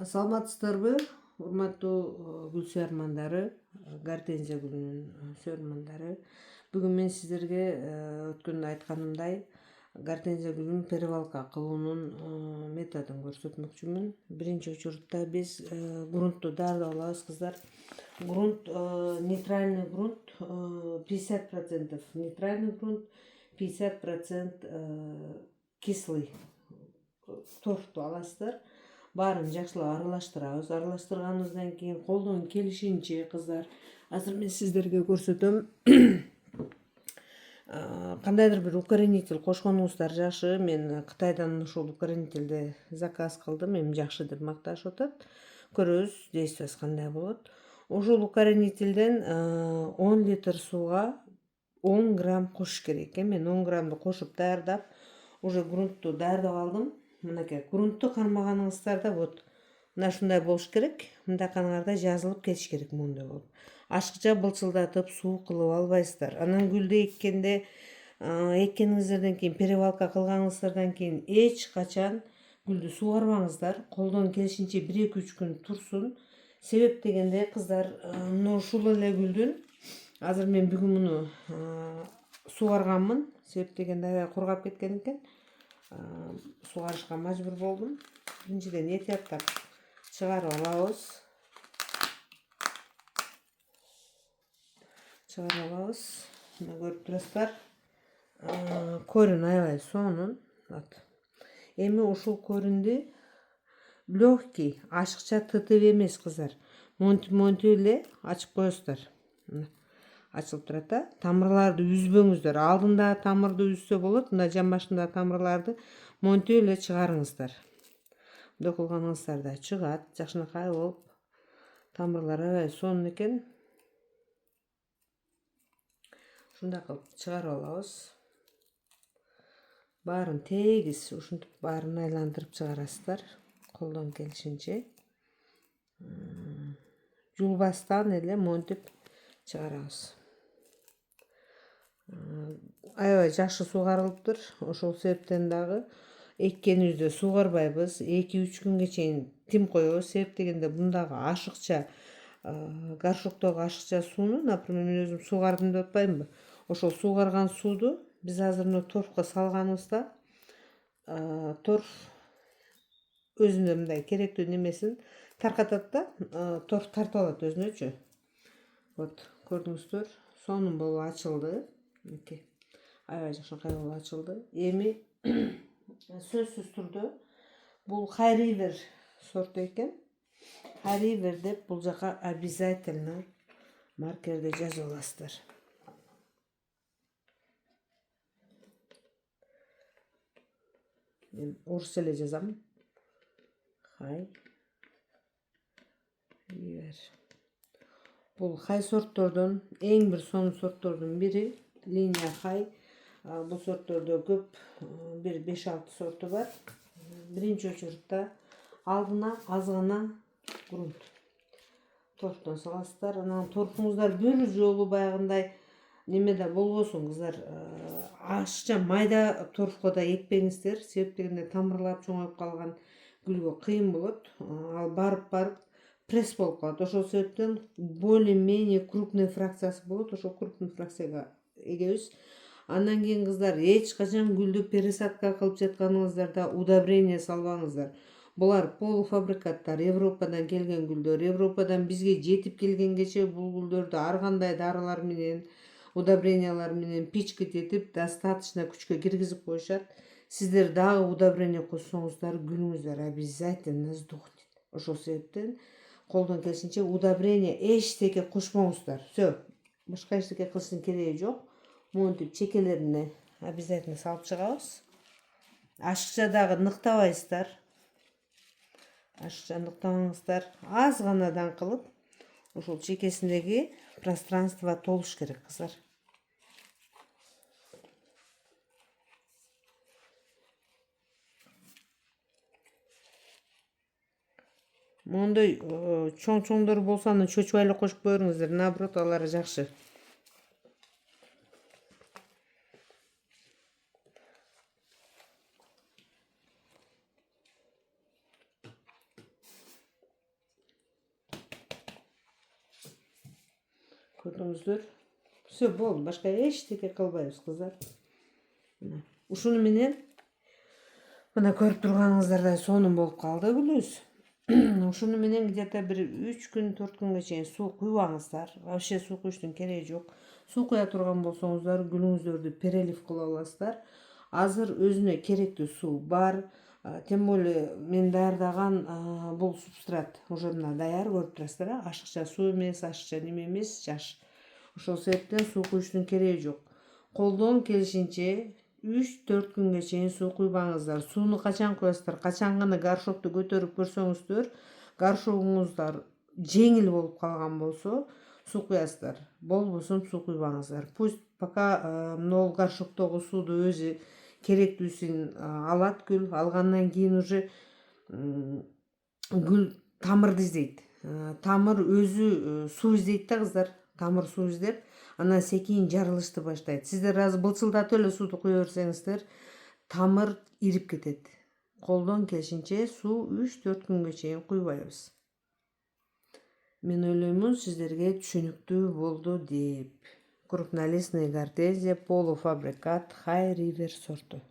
Саламатсыздарбы, урматтуу гүл сүйөрмандары, гортензия гүлүнүн сүйөрмандары. Бүгүн мен сиздерге өткөндө айтканымдай гортензия гүлүн перевалка кылуунун методун көрсөтмөкчүмүн. Биринчи учурда биз грунтту даярдап алабыз, кыздар. Грунт нейтральный грунт 50% нейтральный грунт, 50% кислый торфту аласыздар. Баарын жакшылап аралаштырабыз. Аралаштырганыбыздан кийин колдон келишинче кыздар, азыр мен сиздерге көрсөтөм. Кандайдыр бир укоренитель кошконуңуздар жакшы. Мен Кытайдан ушул укоренительди заказ кылдым. Эми жакшы деп макташып атат. Көрөбүз, действиясы кандай болот. Ушул укоренительден 10 литр сууга 10 грамм кошуш керек. Мен 10 граммды кошуп даярдап, уже грунтту даярдап алдым. Мынакей грунтту кармаганыңыздарда вот мына ушундай болуш керек. Мындай каныңарда жазылып кетиш керек моундай болуп. Ашыкча былчылдатып суу кылып албайсыздар. Анан гүлдү эккениңиздерден кийин, перевалка кылганыңыздардан кийин эч качан гүлдү сугарбаңыздар. Колдон келишинче 1-2-3 күн турсун. Себеп дегенде кыздар, ушул эле гүлдүн азыр мен бүгүн муну сугарганмын. Себеп дегенде аябай кургап кеткен экен. Сугарышка мажбур болдум. Биринчиден этияттап чыгарып алабыз. Мына көрүп турасыздар. Көрүн аябай сонун. Эми ушул көрүндү легкий, ашыкча тытып эмес кыздар. Монтип эле ачып коесуздар. Ачылып турат да. Тамырларды үзбөңүздөр. Алдындагы тамырды үзсө болот, мына жан башындагы тамырларды монтип эле чыгарыңыздар. Мындай кылганыңыздарда чыгат, жакшынакай болуп. Тамырлар аябай сонун экен. Ушундай кылып чыгарып алабыз. Баарын тегиз ушинтип баарын айландырып чыгарасыздар. Колдон келишинче. Жулбастан эле монтип чыгарабыз. Аябай жакшы сугарылыптыр. Ошол себептен дагы эккенибизде сугарбайбыз. 2-3 күнгө чейин тим коебуз. Себеп дегенде бундагы ашыкча, горшоктогу ашыкча сууну, например, мен өзүм сугардым деп атпаймынбы? Ошол сугарган сууду биз азыр мына торфко салганыбызда, торф өзүнө мындай керектүү немесин таркатат да, торф тартып алат өзүнөчү. Вот, көрдүңүздөр, сонун болуп ачылды. Аябай жакшынакай болуп ачылды. Эми сөзсүз түрдө бул хайривер сорту экен. Хайривер деп бул жака обязательно маркерде жазып аласыздар. Мен орусча эле жазам. Хайривер. Бул хай сорттордон эң бир сонун сорттордун бири. Линия хай. Бул сорттордо көп, бир 5-6 сорту бар. Биринчи очурутта алдына аз гана грунт торфтон саласыздар. Анан торфуңуздар бир жолу баягындай немеде болбосун кыздар. Ашыкча майда торфко да экпеңиздер. Себеп дегенде тамырлап чоңоюп калган гүлгө кыйын болот. Ал барып пресс болуп калат. Ошол себептен более-менее крупный фракциясы болот. Ошол крупный фракцияга эгебиз. Андан кийин кыздар эч качан гүлдү пересадка кылып жатканыңыздарда удобрение салбаңыздар. Булар полуфабрикаттар, Европадан келген гүлдөр. Европадан бизге жетип келгенгече бул гүлдөрдү ар кандай дарылар менен, удобрениялар менен пичкать этип, достаточно күчкө киргизип коюшат. Сиздер дагы удобрение кошсоңуздар, гүлүңүздөр обязательно сдохнет. Ошол себептен колдон келишинче удобрение эчтеке кошпоңуздар. Всё, башка эчтеке кылыштын кереги жок. Монтип чекелерине обязательно салып чыгабыз. Ашыкча дагы ныктабайсыздар. Ашыкча ныктабаңыздар. Аз ганадан кылып, ошол чекесиндеги пространство толуш керек, кыздар. Мондой чоң-чоңдор болсо аны чөчүп эле кошуп коюңуздар. Наоборот, алар жакшы. көрдүңүздөр. Все болду, башка эчтеке кылбайбыз кыздар. Ушуну менен мына көрүп турганыңыздардай сонун болуп калды гүлүбүз. Ушуну менен где-то бир 3 күн 4 күнгө чейин суу куйбаңыздар. Вообще суу куюштун кереги жок. Суу куя турган болсоңуздар гүлүңүздөрдү перелив кыла аласыздар. Азыр өзүнө керектүү суу бар. Тем более мен даярдаган бул субстрат уже мына даяр, көрүп турасыздар. Ашыкча суу эмес, ашыкча неме эмес, жаш. Ошол себептен суу куюштун кереги жок. Колдон келишинче 3-4 күнгө чейин суу куйбаңыздар. Сууну качан куясыздар? Качан гана горшокту көтөрүп көрсөңүздөр, горшогуңуздар жеңил болуп калган болсо, суу куясыздар. Болбосо суу куйбаңыздар. Пусть пока могу горшоктогу сууду өзү керектүүсүн алат гүл. Алгандан кийин уже гүл тамырды издейт. Тамыр өзү суу издейт да кыздар. Тамыр суу издеп, анан секин жарылышты баштайт. Сиздер азыр былчылдатып эле сууду куя берсеңиздер, тамыр ирип кетет. Колдон келишинче суу 3-4 күнгө чейин куйбайбыз. Мен ойлоймун сиздерге түшүнүктүү болду деп. Крупнолистная гортензия полуфабрикат High River сорту.